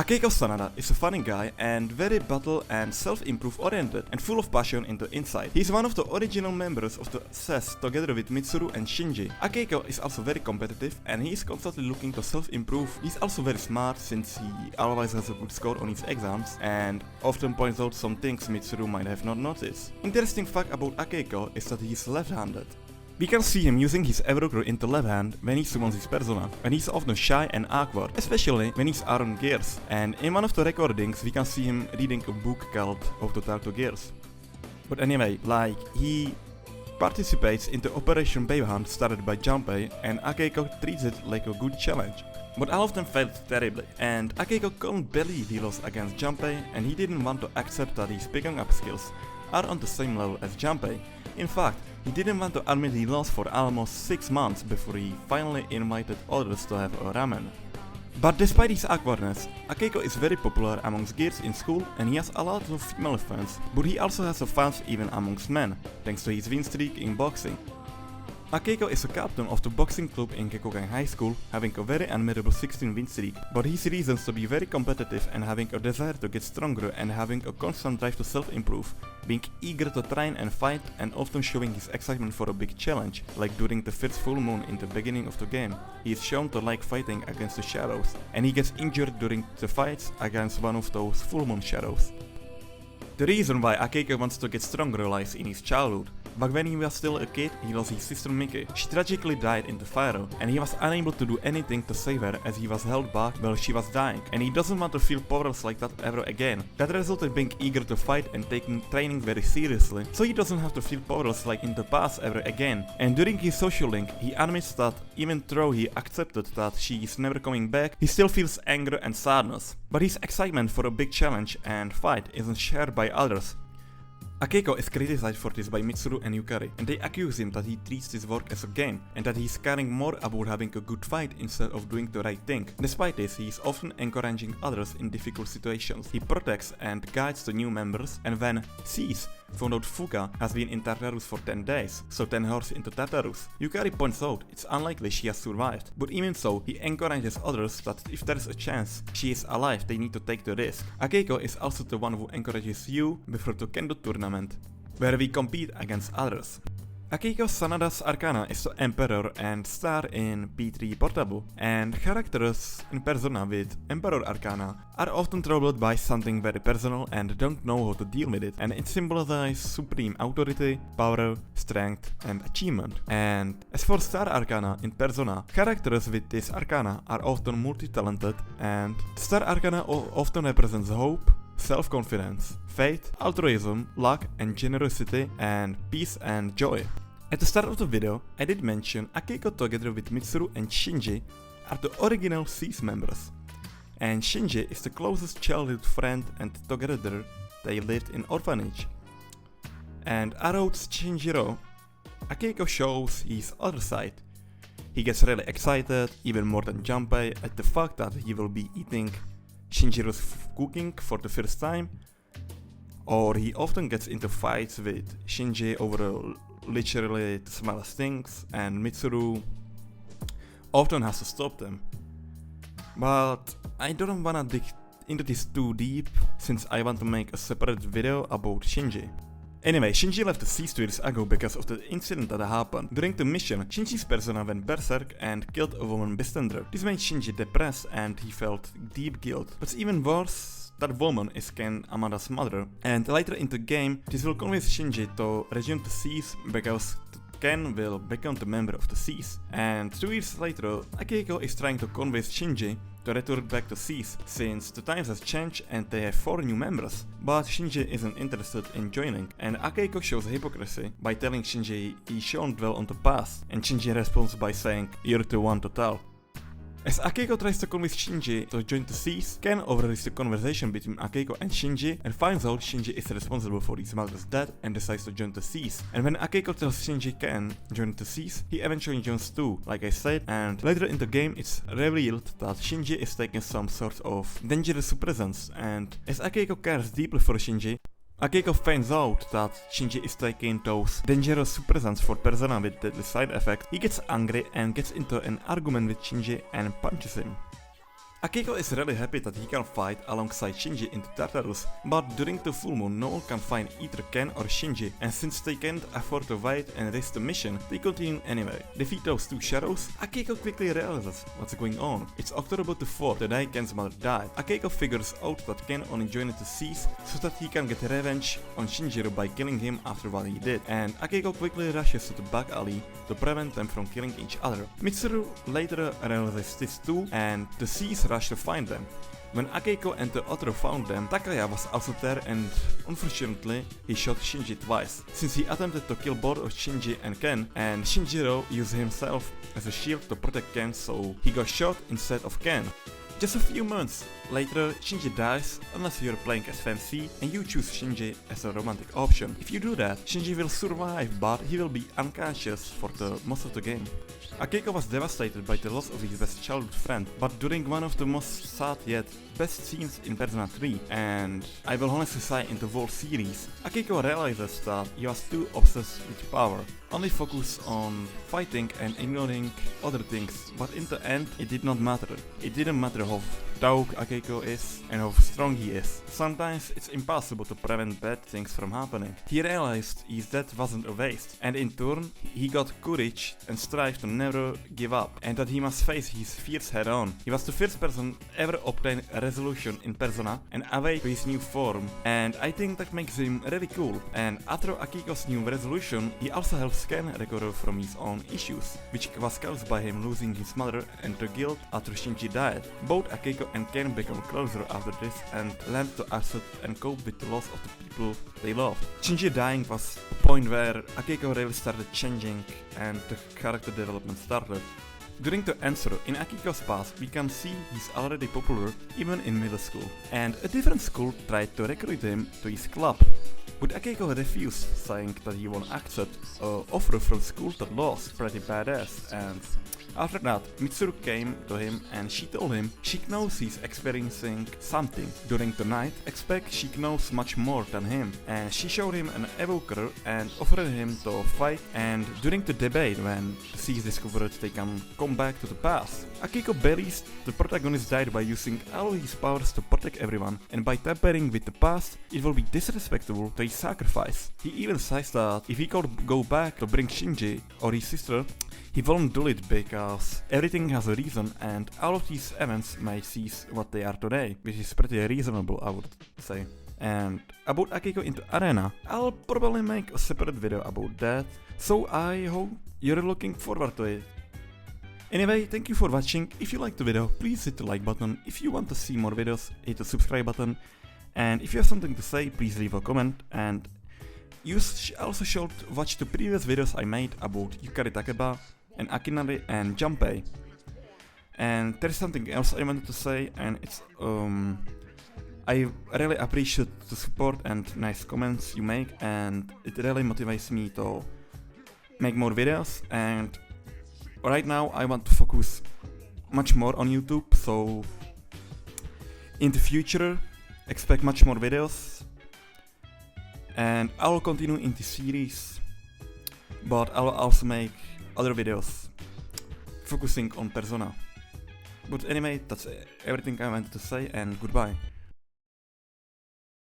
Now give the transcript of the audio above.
Akihiko Sanada is a funny guy and very battle and self-improve oriented and full of passion into insight. He is one of the original members of the SES together with Mitsuru and Shinji. Akihiko is also very competitive and he is constantly looking to self-improve. He is also very smart since he always has a good score on his exams and often points out some things Mitsuru might have not noticed. Interesting fact about Akihiko is that he is left-handed. We can see him using his evoker in the left hand when he summons his persona, and he's often shy and awkward, especially when he's around Gears. And in one of the recordings we can see him reading a book called How to Talk to Gears. But anyway, he participates in the Operation Behavior Hunt started by Junpei, and Akihiko treats it like a good challenge. But all of them failed terribly, and Akihiko couldn't believe he lost against Junpei, and he didn't want to accept that his picking up skills are on the same level as Junpei. In fact, he didn't want to admit he lost for almost 6 months before he finally invited others to have a ramen. But despite his awkwardness, Akihiko is very popular amongst gears in school and he has a lot of female fans, but he also has fans even amongst men, thanks to his win streak in boxing. Akihiko is a captain of the boxing club in Gekogen High School, having a very admirable 16 win streak, but his reasons to be very competitive and having a desire to get stronger and having a constant drive to self-improve, being eager to train and fight and often showing his excitement for a big challenge, like during the first full moon in the beginning of the game. He is shown to like fighting against the shadows, and he gets injured during the fights against one of those full moon shadows. The reason why Akihiko wants to get stronger lies in his childhood. Back when he was still a kid, he lost his sister Miki. She tragically died in the fire, and he was unable to do anything to save her as he was held back while she was dying, and he doesn't want to feel powerless like that ever again. That resulted in being eager to fight and taking training very seriously, so he doesn't have to feel powerless like in the past ever again. And during his social link, he admits that even though he accepted that she is never coming back, he still feels anger and sadness. But his excitement for a big challenge and fight isn't shared by others. Akihiko is criticized for this by Mitsuru and Yukari, and they accuse him that he treats this work as a game, and that he's caring more about having a good fight instead of doing the right thing. Despite this, he is often encouraging others in difficult situations. He protects and guides the new members, and when Cease found out Fuka has been in Tartarus for 10 days, so 10 horses into Tartarus, Yukari points out it's unlikely she has survived, but even so, he encourages others that if there is a chance she is alive, they need to take the risk. Akihiko is also the one who encourages you before the Kendo tournament, where we compete against others. Akihiko Sanada's Arcana is the Emperor and star in P3 Portable, and characters in Persona with Emperor Arcana are often troubled by something very personal and don't know how to deal with it, and it symbolizes supreme authority, power, strength and achievement. And as for Star Arcana in Persona, characters with this Arcana are often multi-talented, and Star Arcana often represents hope, self-confidence, faith, altruism, luck and generosity, and peace and joy. At the start of the video, I did mention Akihiko together with Mitsuru and Shinji are the original SEAS members. And Shinji is the closest childhood friend, and together they lived in orphanage. And around Shinjiro, Akihiko shows his other side. He gets really excited, even more than Junpei, at the fact that he will be eating Shinjiro's cooking for the first time, or he often gets into fights with Shinji over literally the smallest things, and Mitsuru often has to stop them. But I don't wanna dig into this too deep, since I want to make a separate video about Shinji. Anyway, Shinji left the SEAS 2 years ago because of the incident that happened. During the mission, Shinji's persona went berserk and killed a woman bystander. This made Shinji depressed and he felt deep guilt. What's even worse, that woman is Ken Amada's mother, and later in the game, this will convince Shinji to resume the SEAS because Ken will become the member of the SEAS. And 2 years later, Akihiko is trying to convince Shinji to return back to SEAS, since the times has changed and they have 4 new members. But Shinji isn't interested in joining, and Akihiko shows hypocrisy by telling Shinji he shouldn't dwell on the past, and Shinji responds by saying, "You're the one to tell." As Akihiko tries to convince Shinji to join the SEAS, Ken overhears the conversation between Akihiko and Shinji and finds out Shinji is responsible for his mother's death and decides to join the SEAS. And when Akihiko tells Shinji Ken join the SEAS, he eventually joins too, like I said, and later in the game it's revealed that Shinji is taking some sort of dangerous presence, and as Akihiko cares deeply for Shinji, Akihiko finds out that Shinji is taking those dangerous suppressants for persona with deadly side effects. He gets angry and gets into an argument with Shinji and punches him. Akihiko is really happy that he can fight alongside Shinji in the Tartarus, but during the full moon no one can find either Ken or Shinji, and since they can't afford to wait and risk the mission, they continue anyway. Defeat those two shadows, Akihiko quickly realizes what's going on. It's October the 4th, the day Ken's mother died. Akihiko figures out that Ken only joined the seas so that he can get revenge on Shinjiro by killing him after what he did, and Akihiko quickly rushes to the back alley to prevent them from killing each other. Mitsuru later realizes this too, and the seas rush to find them. When Akihiko and the other found them, Takaya was also there, and unfortunately he shot Shinji twice, since he attempted to kill both of Shinji and Ken, and Shinjiro used himself as a shield to protect Ken, so he got shot instead of Ken. Just a few months later, Shinji dies unless you're playing as Fan C and you choose Shinji as a romantic option. If you do that, Shinji will survive, but he will be unconscious for the most of the game. Akihiko was devastated by the loss of his best childhood friend, but during one of the most sad yet best scenes in Persona 3, and I will honestly say in the whole series, Akihiko realizes that he was too obsessed with power, only focused on fighting and ignoring other things, but in the end it did not matter. It didn't matter how tough Akihiko is and how strong he is. Sometimes it's impossible to prevent bad things from happening. He realized his death wasn't a waste, and in turn he got courage and strived to never give up, and that he must face his fears head on. He was the first person ever obtain a resolution in Persona and awake to his new form, and I think that makes him really cool. And after Akihiko's new resolution, he also helps Ken recover from his own issues, which was caused by him losing his mother and the guilt after Shinji died. Both Akihiko and Ken become closer after this and learn to accept and cope with the loss of the people they loved. Shinji dying was a point where Akihiko really started changing and the character development started. During the answer in Akihiko's past, we can see he's already popular even in middle school, and a different school tried to recruit him to his club. But Akihiko refused, saying that he won't accept an offer from school that was pretty badass, and after that, Mitsuru came to him and she told him she knows he's experiencing something. During the night, expect she knows much more than him, and she showed him an evoker and offered him to fight, and during the debate when the seas discovered they can come back to the past, Akihiko believes the protagonist died by using all his powers to protect everyone, and by tampering with the past, it will be disrespectful to his sacrifice. He even says that if he could go back to bring Shinji or his sister, he won't do it because everything has a reason, and all of these events may cease what they are today, which is pretty reasonable, I would say. And about Akihiko in the arena, I'll probably make a separate video about that, so I hope you're looking forward to it. Anyway, thank you for watching. If you liked the video, please hit the like button. If you want to see more videos, hit the subscribe button. And if you have something to say, please leave a comment. And you also should watch the previous videos I made about Yukari Takeba and Akinari and Junpei. And there's something else I wanted to say, and it's I really appreciate the support and nice comments you make, and it really motivates me to make more videos. And right now I want to focus much more on YouTube, so in the future expect much more videos, and I will continue in the series, but I will also make other videos focusing on Persona. But anyway, that's everything I wanted to say, and goodbye.